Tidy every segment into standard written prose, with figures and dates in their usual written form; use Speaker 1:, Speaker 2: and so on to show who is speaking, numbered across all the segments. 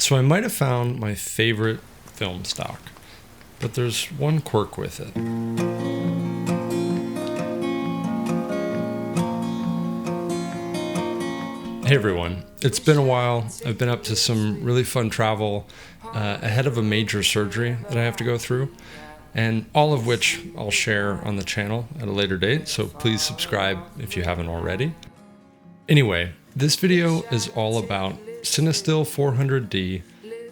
Speaker 1: So I might have found my favorite film stock, but there's one quirk with it. Hey everyone, it's been a while. I've been up to some really fun travel ahead of a major surgery that I have to go through, and all of which I'll share on the channel at a later date, so please subscribe if you haven't already. Anyway, this video is all about CineStill 400D,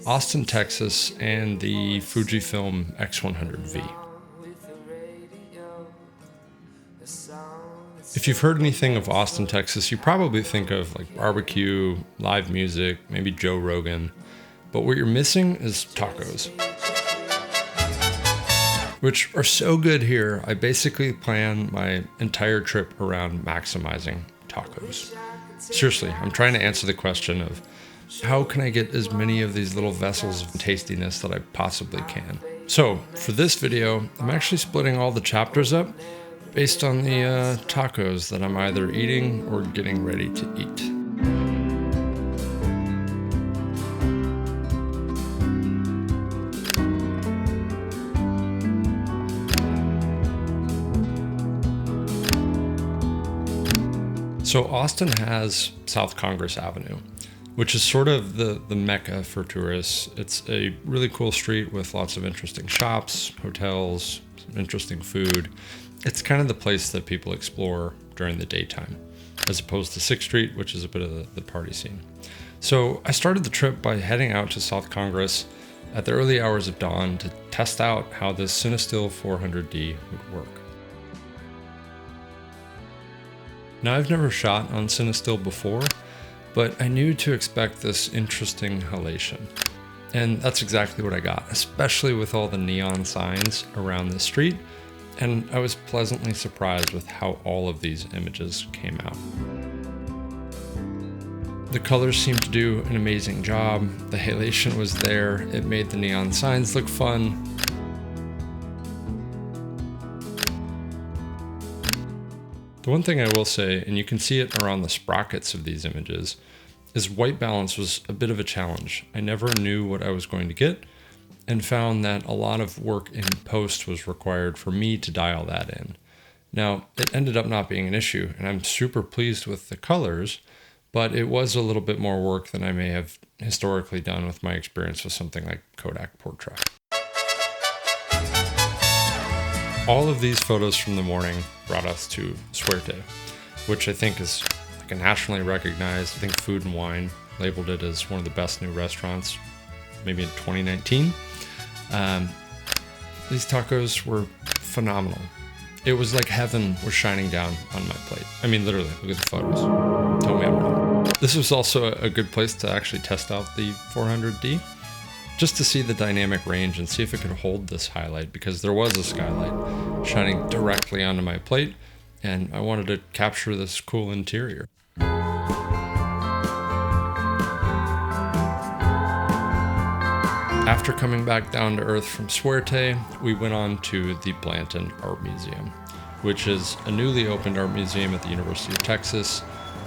Speaker 1: Austin, Texas, and the Fujifilm X100V. If you've heard anything of Austin, Texas, you probably think of like barbecue, live music, maybe Joe Rogan, but what you're missing is tacos, which are so good here. I basically plan my entire trip around maximizing tacos. Seriously, I'm trying to answer the question of how can I get as many of these little vessels of tastiness that I possibly can. So for this video, I'm actually splitting all the chapters up based on the tacos that I'm either eating or getting ready to eat. So Austin has South Congress Avenue, which is sort of the mecca for tourists. It's a really cool street with lots of interesting shops, hotels, some interesting food. It's kind of the place that people explore during the daytime, as opposed to 6th Street, which is a bit of the party scene. So I started the trip by heading out to South Congress at the early hours of dawn to test out how this CineStill 400D would work. Now, I've never shot on CineStill before, but I knew to expect this interesting halation. And that's exactly what I got, especially with all the neon signs around the street. And I was pleasantly surprised with how all of these images came out. The colors seemed to do an amazing job. The halation was there. It made the neon signs look fun. The one thing I will say, and you can see it around the sprockets of these images, is white balance was a bit of a challenge. I never knew what I was going to get and found that a lot of work in post was required for me to dial that in. Now, it ended up not being an issue, and I'm super pleased with the colors, but it was a little bit more work than I may have historically done with my experience with something like Kodak Portrait. All of these photos from the morning brought us to Suerte, which I think is like a nationally recognized, I think Food and Wine labeled it as one of the best new restaurants, maybe in 2019. These tacos were phenomenal. It was like heaven was shining down on my plate. I mean, literally, look at the photos. Tell me I'm wrong. This was also a good place to actually test out the 400D, just to see the dynamic range and see if it could hold this highlight, because there was a skylight shining directly onto my plate, and I wanted to capture this cool interior. After coming back down to earth from Suerte, we went on to the Blanton Art Museum, which is a newly opened art museum at the University of Texas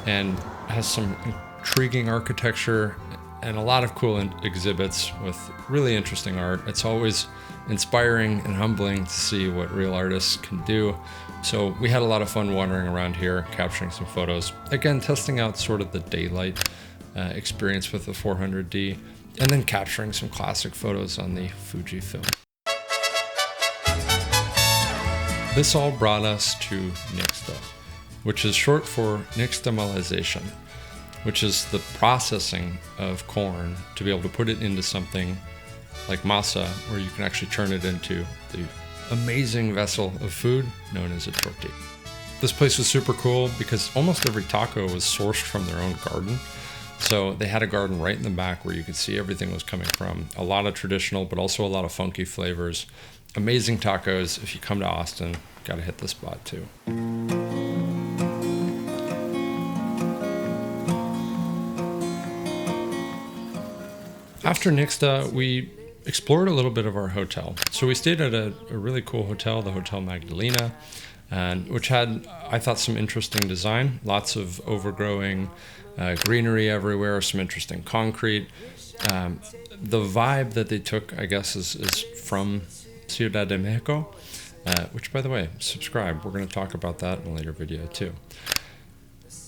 Speaker 1: and has some intriguing architecture and a lot of cool exhibits with really interesting art. It's always inspiring and humbling to see what real artists can do. So we had a lot of fun wandering around here, capturing some photos. Again, testing out sort of the daylight experience with the 400D, and then capturing some classic photos on the Fujifilm. This all brought us to Nixta, which is short for nixtamalization, which is the processing of corn to be able to put it into something like masa, where you can actually turn it into the amazing vessel of food known as a tortilla. This place was super cool because almost every taco was sourced from their own garden. So they had a garden right in the back where you could see everything was coming from. A lot of traditional, but also a lot of funky flavors. Amazing tacos. If you come to Austin, gotta hit the spot too. After Nixta, we explored a little bit of our hotel. So we stayed at a really cool hotel, the Hotel Magdalena. and which had, I thought, some interesting design, lots of overgrowing greenery everywhere, some interesting concrete. The vibe that they took, I guess, is from Ciudad de Mexico, which, by the way, subscribe. We're going to talk about that in a later video too.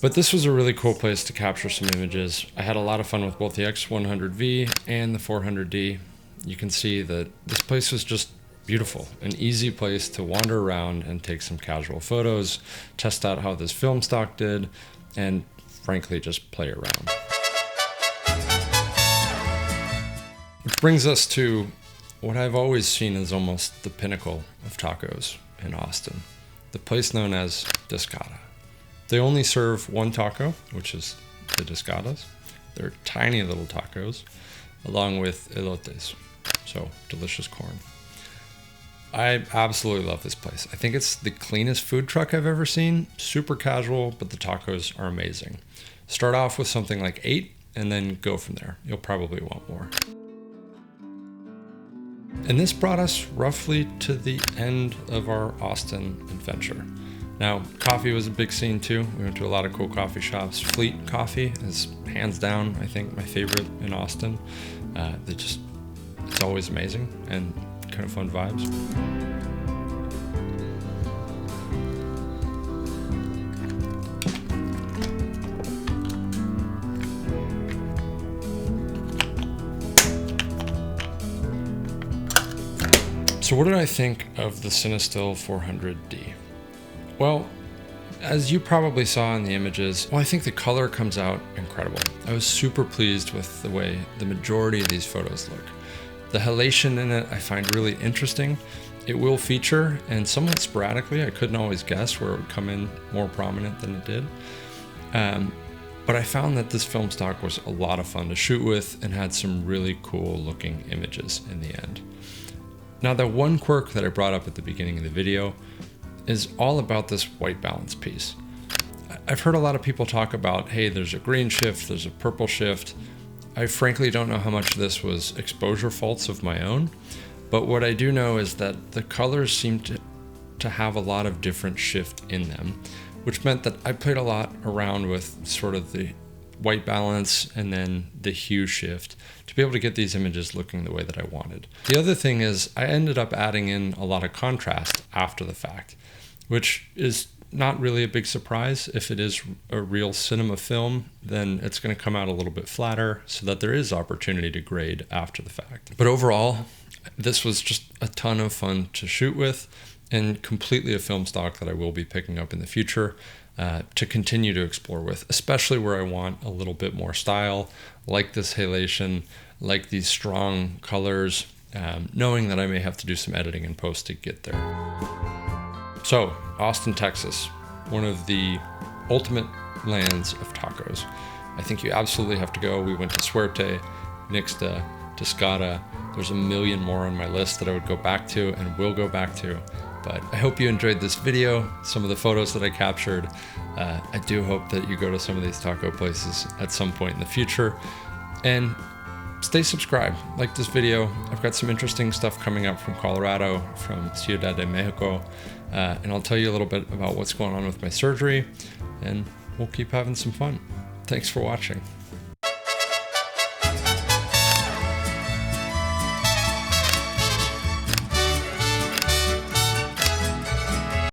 Speaker 1: But this was a really cool place to capture some images. I had a lot of fun with both the X100V and the 400D. You can see that this place was just beautiful, an easy place to wander around and take some casual photos, test out how this film stock did, and frankly, just play around. Which brings us to what I've always seen as almost the pinnacle of tacos in Austin, the place known as Discada. They only serve one taco, which is the Discadas. They're tiny little tacos, along with elotes, so delicious corn. I absolutely love this place. I think it's the cleanest food truck I've ever seen. Super casual, but the tacos are amazing. Start off with something like 8 and then go from there. You'll probably want more. And this brought us roughly to the end of our Austin adventure. Now, coffee was a big scene too. We went to a lot of cool coffee shops. Fleet Coffee is hands down, I think, my favorite in Austin. It's always amazing and kind of fun vibes. So what did I think of the CineStill 400D? Well, as you probably saw in the images, I think the color comes out incredible. I was super pleased with the way the majority of these photos look. The halation in it I find really interesting. It will feature, and somewhat sporadically, I couldn't always guess where it would come in more prominent than it did. But I found that this film stock was a lot of fun to shoot with and had some really cool looking images in the end. Now, the one quirk that I brought up at the beginning of the video is all about this white balance piece. I've heard a lot of people talk about, hey, there's a green shift, there's a purple shift. I frankly don't know how much of this was exposure faults of my own, but what I do know is that the colors seem to have a lot of different shift in them, which meant that I played a lot around with sort of the white balance and then the hue shift to be able to get these images looking the way that I wanted. The other thing is I ended up adding in a lot of contrast after the fact, which is not really a big surprise. If it is a real cinema film, then it's going to come out a little bit flatter so that there is opportunity to grade after the fact. But overall, this was just a ton of fun to shoot with and completely a film stock that I will be picking up in the future to continue to explore with, especially where I want a little bit more style, like this halation, like these strong colors, knowing that I may have to do some editing in post to get there. So, Austin, Texas, one of the ultimate lands of tacos. I think you absolutely have to go. We went to Suerte, Nixta, Discada. There's a million more on my list that I would go back to and will go back to. But I hope you enjoyed this video, some of the photos that I captured. I do hope that you go to some of these taco places at some point in the future. And stay subscribed, like this video. I've got some interesting stuff coming up from Colorado, from Ciudad de Mexico. And I'll tell you a little bit about what's going on with my surgery, and we'll keep having some fun. Thanks for watching.